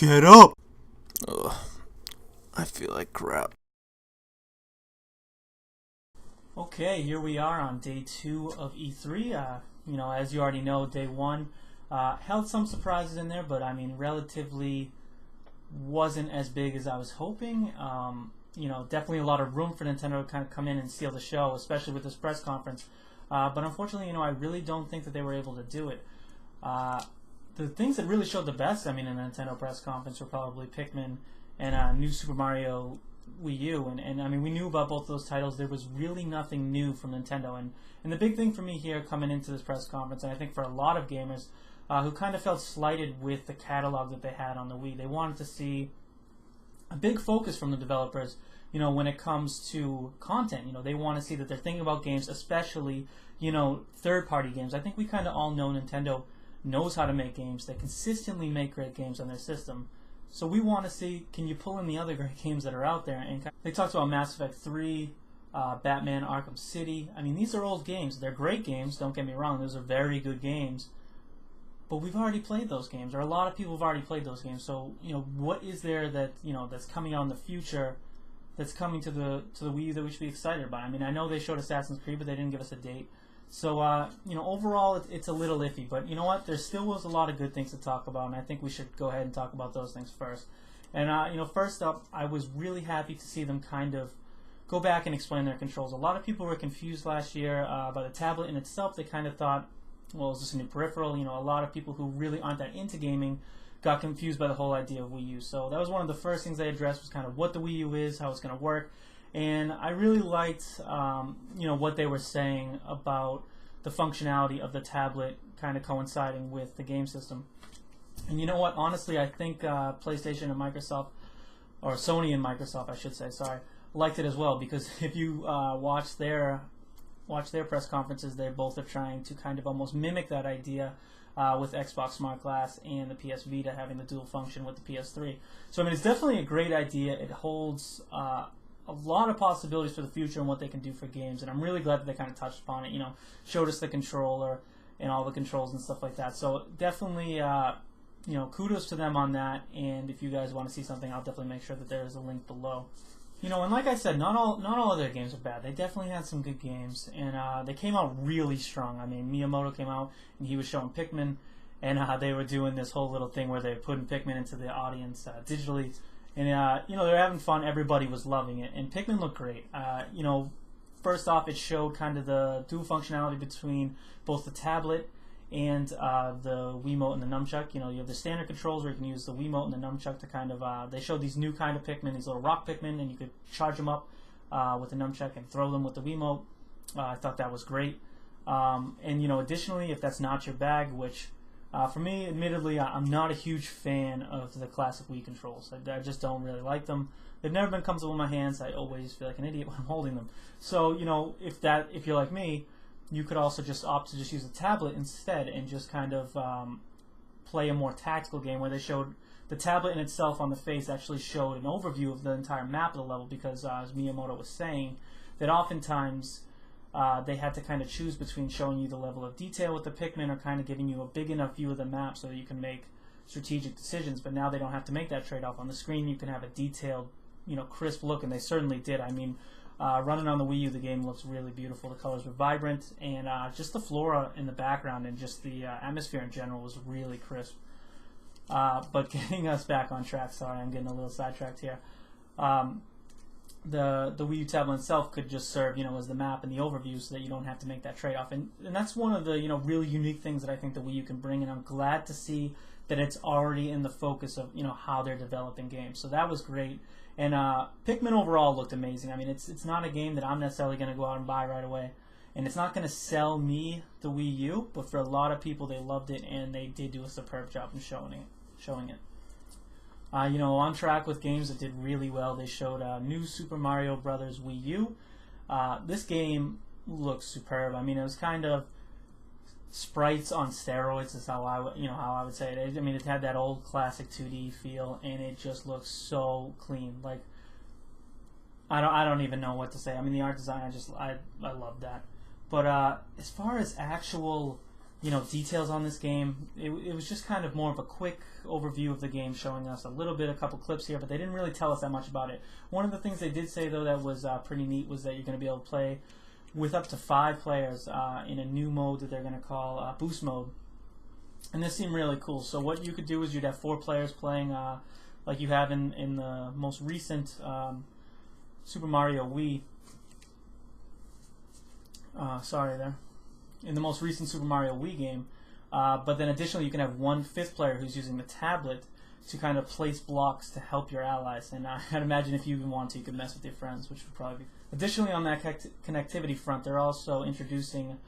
Get up! Ugh, I feel like crap. Okay, here we are on day 2 of E3. As you already know, day 1 held some surprises in there, but I mean, relatively wasn't as big as I was hoping. Definitely a lot of room for Nintendo to kind of come in and steal the show, especially with this press conference. But unfortunately, I really don't think that they were able to do it. The things that really showed the best, in the Nintendo press conference were probably Pikmin and New Super Mario Wii-U. And we knew about both those titles. There was really nothing new from Nintendo. And the big thing for me here coming into this press conference, and I think for a lot of gamers who kind of felt slighted with the catalog that they had on the Wii, they wanted to see a big focus from the developers, when it comes to content. They want to see that they're thinking about games, especially, third-party games. I think we kind of all know Nintendo knows how to make games. They consistently make great games on their system. So we want to see, can you pull in the other great games that are out there? And they talked about Mass Effect 3, Batman Arkham City. These are old games. They're great games, don't get me wrong. Those are very good games. But we've already played those games, or a lot of people have already played those games. So, what is there that, that's coming out in the future that's coming to the Wii U that we should be excited about? I know they showed Assassin's Creed, but they didn't give us a date. So, overall, it's a little iffy. But you know what? There still was a lot of good things to talk about, and I think we should go ahead and talk about those things first. And, first up, I was really happy to see them kind of go back and explain their controls. A lot of people were confused last year by the tablet in itself. They kind of thought, well, is this a new peripheral? A lot of people who really aren't that into gaming got confused by the whole idea of Wii U. So that was one of the first things they addressed, was kind of what the Wii U is, how it's going to work. And I really liked, what they were saying about the functionality of the tablet kind of coinciding with the game system. And you know what? Honestly, I think PlayStation and Microsoft, or Sony and Microsoft, I should say, sorry, liked it as well. Because if you watch their press conferences, they both are trying to kind of almost mimic that idea with Xbox Smart Glass and the PS Vita having the dual function with the PS3. So it's definitely a great idea. It holds a lot of possibilities for the future and what they can do for games, and I'm really glad that they kind of touched upon it. Showed us the controller and all the controls and stuff like that. So definitely, kudos to them on that. And if you guys want to see something, I'll definitely make sure that there is a link below. And like I said, not all of their games are bad. They definitely had some good games, and they came out really strong. Miyamoto came out, and he was showing Pikmin, and they were doing this whole little thing where they were putting Pikmin into the audience digitally, and they were having fun. Everybody was loving it, and Pikmin looked great. First off, it showed kind of the dual functionality between both the tablet and the Wiimote and the nunchuck. You have the standard controls where you can use the Wiimote and the nunchuck to kind of, they showed these new kind of Pikmin, these little rock Pikmin, and you could charge them up with the nunchuck and throw them with the Wiimote. I thought that was great. And additionally, if that's not your bag, which for me, admittedly, I'm not a huge fan of the classic Wii controls. I just don't really like them. They've never been comfortable in my hands. I always feel like an idiot when I'm holding them. So, if you're like me, you could also just opt to just use a tablet instead and just kind of play a more tactical game where they showed the tablet in itself on the face actually showed an overview of the entire map of the level, because as Miyamoto was saying, that oftentimes they had to kind of choose between showing you the level of detail with the Pikmin or kind of giving you a big enough view of the map so that you can make strategic decisions. But now they don't have to make that trade-off. On the screen you can have a detailed, crisp look, and they certainly did. Running on the Wii U, the game looks really beautiful. The colors were vibrant, and just the flora in the background and just the atmosphere in general was really crisp. But getting us back on track, sorry, I'm getting a little sidetracked here. The Wii U tablet itself could just serve, as the map and the overview, so that you don't have to make that trade-off. And that's one of the, really unique things that I think the Wii U can bring, and I'm glad to see that it's already in the focus of, how they're developing games. So that was great. And Pikmin overall looked amazing. It's not a game that I'm necessarily going to go out and buy right away. And it's not going to sell me the Wii U, but for a lot of people, they loved it, and they did do a superb job in showing it. On track with games that did really well, they showed New Super Mario Bros. Wii U. This game looks superb. It was kind of sprites on steroids is how I would say it. It had that old classic 2D feel, and it just looks so clean. Like, I don't even know what to say. The art design, I love that. But as far as actual details on this game. It was just kind of more of a quick overview of the game, showing us a couple clips here, but they didn't really tell us that much about it. One of the things they did say, though, that was pretty neat was that you're going to be able to play with up to 5 players in a new mode that they're going to call Boost Mode. And this seemed really cool. So what you could do is you'd have 4 players playing like you have in the most recent Super Mario Wii. In the most recent Super Mario Wii game. But then additionally, you can have 1 5th player who's using the tablet to kind of place blocks to help your allies. And I'd imagine if you even want to, you could mess with your friends, which would probably be. Additionally, on that connectivity front, they're also introducing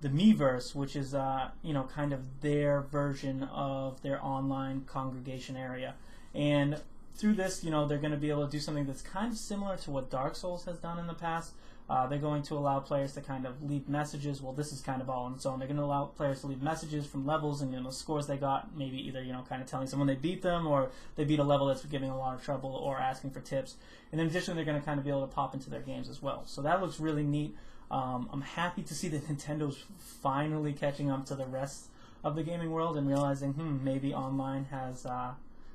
the Miiverse, which is kind of their version of their online congregation area. And through this, they're going to be able to do something that's kind of similar to what Dark Souls has done in the past. They're going to allow players to kind of leave messages. Well, this is kind of all on its own. They're going to allow players to leave messages from levels and the scores they got, maybe either kind of telling someone they beat them, or they beat a level that's giving a lot of trouble, or asking for tips. And then additionally, they're going to kind of be able to pop into their games as well. So that looks really neat. I'm happy to see that Nintendo's finally catching up to the rest of the gaming world and realizing, maybe online has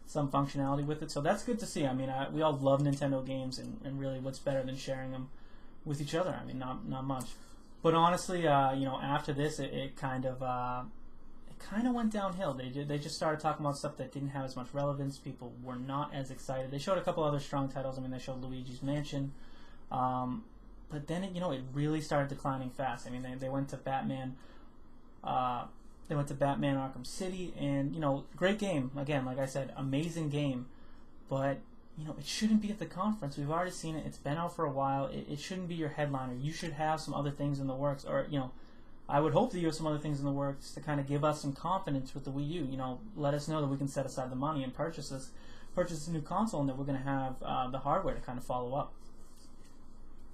some functionality with it. So that's good to see. I mean, we all love Nintendo games, and really, what's better than sharing them with each other? I mean, not much. But honestly, after this, it kind of went downhill. They just started talking about stuff that didn't have as much relevance. People were not as excited. They showed a couple other strong titles. I mean, they showed Luigi's Mansion, but then it really started declining fast. I mean, they went to Batman. They went to Batman Arkham City, and great game. Again, like I said, amazing game, but it shouldn't be at the conference. We've already seen it. It's been out for a while. It shouldn't be your headliner. You should have some other things in the works, or I would hope that you have some other things in the works to kind of give us some confidence with the Wii U. Let us know that we can set aside the money and purchase this new console, and that we're going to have the hardware to kind of follow up.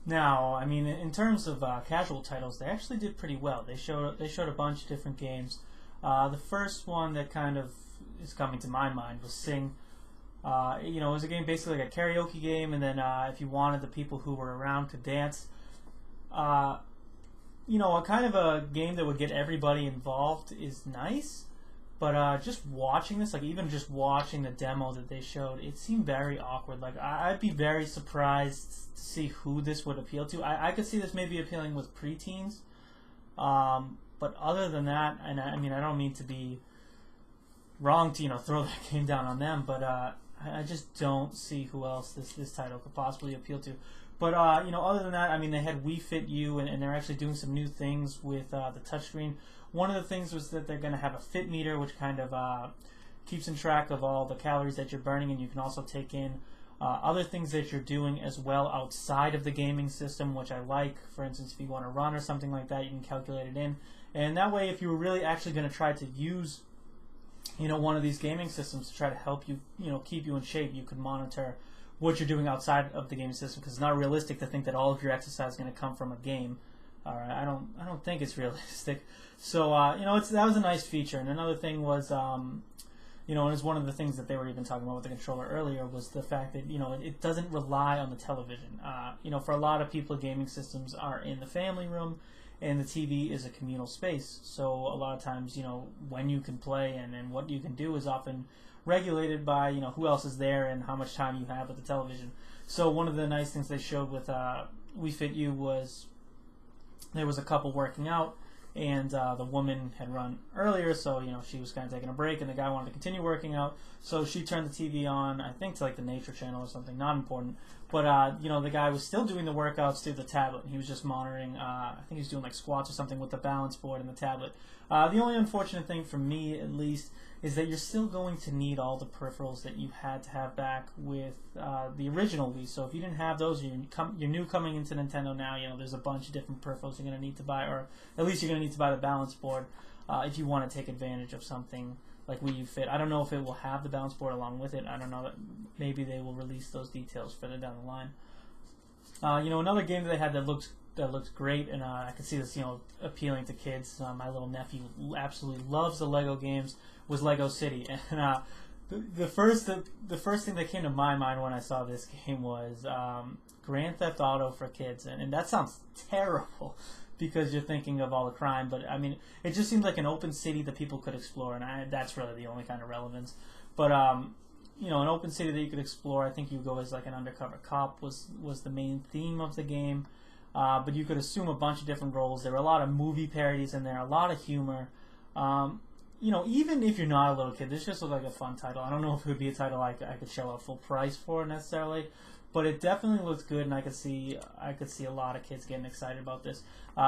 Now, I mean, in terms of casual titles, they actually did pretty well. They showed a bunch of different games. The first one that kind of is coming to my mind was Sing. It was a game basically like a karaoke game, and then if you wanted the people who were around to dance, a kind of a game that would get everybody involved is nice. But just watching this, like even just watching the demo that they showed, it seemed very awkward. Like I'd be very surprised to see who this would appeal to. I could see this maybe appealing with preteens, but other than that, and I mean I don't mean to be wrong to throw that game down on them, but I just don't see who else this title could possibly appeal to. But other than that, I mean, they had Wii Fit U, and they're actually doing some new things with the touchscreen. One of the things was that they're going to have a fit meter, which kind of keeps in track of all the calories that you're burning, and you can also take in other things that you're doing as well outside of the gaming system, which I like. For instance, if you want to run or something like that, you can calculate it in, and that way, if you were really actually going to try to use one of these gaming systems to try to help you, keep you in shape, you could monitor what you're doing outside of the gaming system, because it's not realistic to think that all of your exercise is going to come from a game. All right, I don't think it's realistic. So that was a nice feature. And another thing was, and it's one of the things that they were even talking about with the controller earlier, was the fact that it doesn't rely on the television. For a lot of people, gaming systems are in the family room, and the TV is a communal space. So a lot of times, when you can play and what you can do is often regulated by who else is there and how much time you have with the television. So one of the nice things they showed with Wii Fit U was there was a couple working out, and the woman had run earlier, so she was kind of taking a break, and the guy wanted to continue working out, so she turned the TV on, I think to like the Nature Channel or something, not important, but the guy was still doing the workouts through the tablet, and he was just monitoring, I think he was doing like squats or something with the balance board and the tablet. The only unfortunate thing for me, at least, is that you're still going to need all the peripherals that you had to have back with the original Wii. So if you didn't have those, you're new coming into Nintendo now, there's a bunch of different peripherals you're going to need to buy, or at least you're going to need to buy the balance board if you want to take advantage of something like Wii U Fit. I don't know if it will have the balance board along with it. I don't know. Maybe they will release those details further down the line. Another game that they had that looks great, and I can see this, appealing to kids. My little nephew absolutely loves the Lego games. Was Lego City, and the first thing that came to my mind when I saw this game was Grand Theft Auto for kids, and that sounds terrible. because you're thinking of all the crime. But I mean, it just seems like an open city that people could explore, and that's really the only kind of relevance. But you know, an open city that you could explore. I think you go as like an undercover cop was the main theme of the game. But you could assume a bunch of different roles. There were a lot of movie parodies in there, a lot of humor. You know, even if you're not a little kid, this just looked like a fun title. I don't know if it would be a title I could shell out full price for necessarily, but it definitely looks good, and I could see a lot of kids getting excited about this.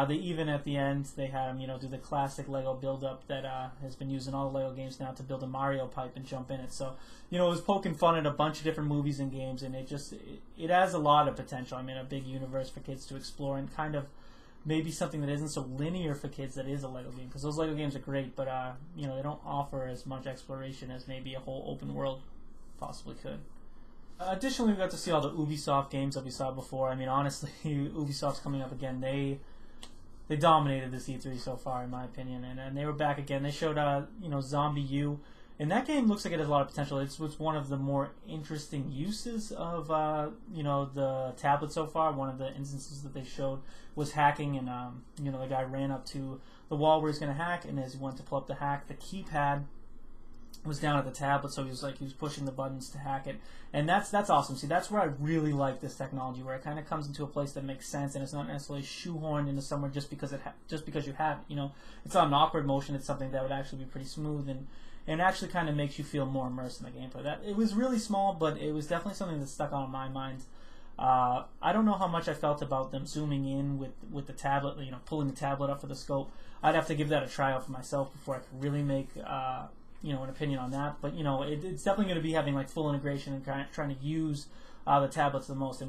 They even at the end they had them, you know, do the classic Lego build-up that has been used in all the Lego games now to build a Mario pipe and jump in it. So, you know, it was poking fun at a bunch of different movies and games, and it has a lot of potential. I mean, a big universe for kids to explore, and kind of maybe something that isn't so linear for kids that is a Lego game, because those Lego games are great, but you know, they don't offer as much exploration as maybe a whole open world possibly could. Additionally, we got to see all the Ubisoft games that we saw before. I mean, honestly, Ubisoft's coming up again. They dominated this E3 so far, in my opinion, and they were back again. They showed you know, Zombie U. And that game looks like it has a lot of potential. It's one of the more interesting uses of you know, the tablet so far. One of the instances that they showed was hacking, and you know, the guy ran up to the wall where he's going to hack, and as he went to pull up the hack, the keypad was down at the tablet, so he was pushing the buttons to hack it, and that's awesome. See, that's where I really like this technology, where it kind of comes into a place that makes sense, and it's not necessarily shoehorned into somewhere just because you have it. You know, it's not an awkward motion. It's something that would actually be pretty smooth and actually kind of makes you feel more immersed in the gameplay. It was really small, but it was definitely something that stuck out in my mind. I don't know how much I felt about them zooming in with the tablet, you know, pulling the tablet up for the scope. I'd have to give that a try out for myself before I could really make you know, an opinion on that. But you know, it's definitely going to be having like full integration and kind of trying to use the tablets the most. It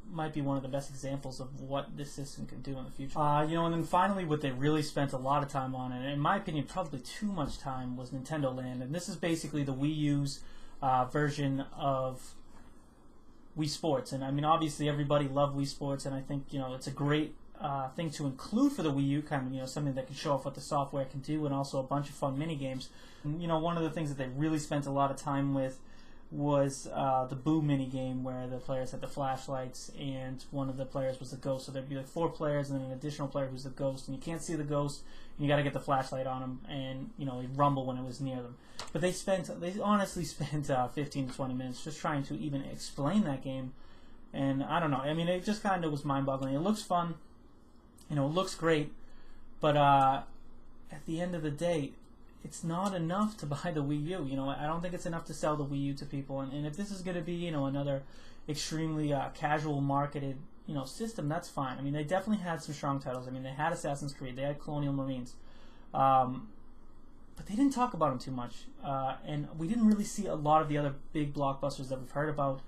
might be one of the best examples of what this system can do in the future. You know, and then finally, what they really spent a lot of time on, and in my opinion, probably too much time, was Nintendo Land. And this is basically the Wii U's version of Wii Sports. And I mean, obviously, everybody loved Wii Sports, and I think, you know, it's a great thing to include for the Wii U, kind of, you know, something that can show off what the software can do, and also a bunch of fun mini games. And, you know, one of the things that they really spent a lot of time with was the Boo mini game, where the players had the flashlights and one of the players was the ghost. So there'd be like 4 players and then an additional player who's the ghost, and you can't see the ghost, and you got to get the flashlight on him, and you know, he'd rumble when it was near them. But they honestly spent 15 to 20 minutes just trying to even explain that game, and I don't know. I mean, it just kind of was mind-boggling. It looks fun, you know, it looks great, but at the end of the day, it's not enough to buy the Wii U. You know, I don't think it's enough to sell the Wii U to people. And if this is going to be, you know, another extremely casual marketed, you know, system, that's fine. I mean, they definitely had some strong titles. I mean, they had Assassin's Creed, they had Colonial Marines, but they didn't talk about them too much. And we didn't really see a lot of the other big blockbusters that we've heard about.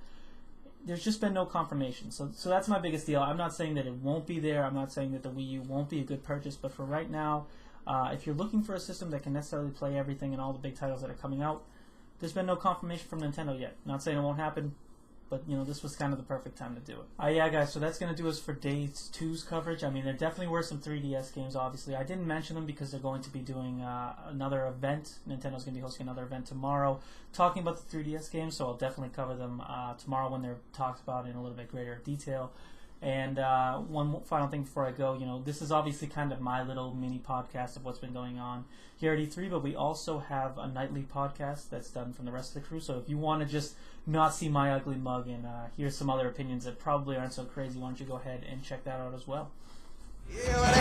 There's just been no confirmation. So that's my biggest deal. I'm not saying that it won't be there. I'm not saying that the Wii U won't be a good purchase. But for right now, if you're looking for a system that can necessarily play everything and all the big titles that are coming out, there's been no confirmation from Nintendo yet. Not saying it won't happen, but you know, this was kind of the perfect time to do it. Yeah, guys, so that's going to do us for Day 2's coverage. I mean, there definitely were some 3DS games, obviously. I didn't mention them because they're going to be doing another event. Nintendo's going to be hosting another event tomorrow talking about the 3DS games, so I'll definitely cover them tomorrow when they're talked about in a little bit greater detail. And one final thing before I go, you know, this is obviously kind of my little mini podcast of what's been going on here at E3, but we also have a nightly podcast that's done from the rest of the crew. So if you want to just not see my ugly mug and hear some other opinions that probably aren't so crazy, why don't you go ahead and check that out as well. Yeah, well,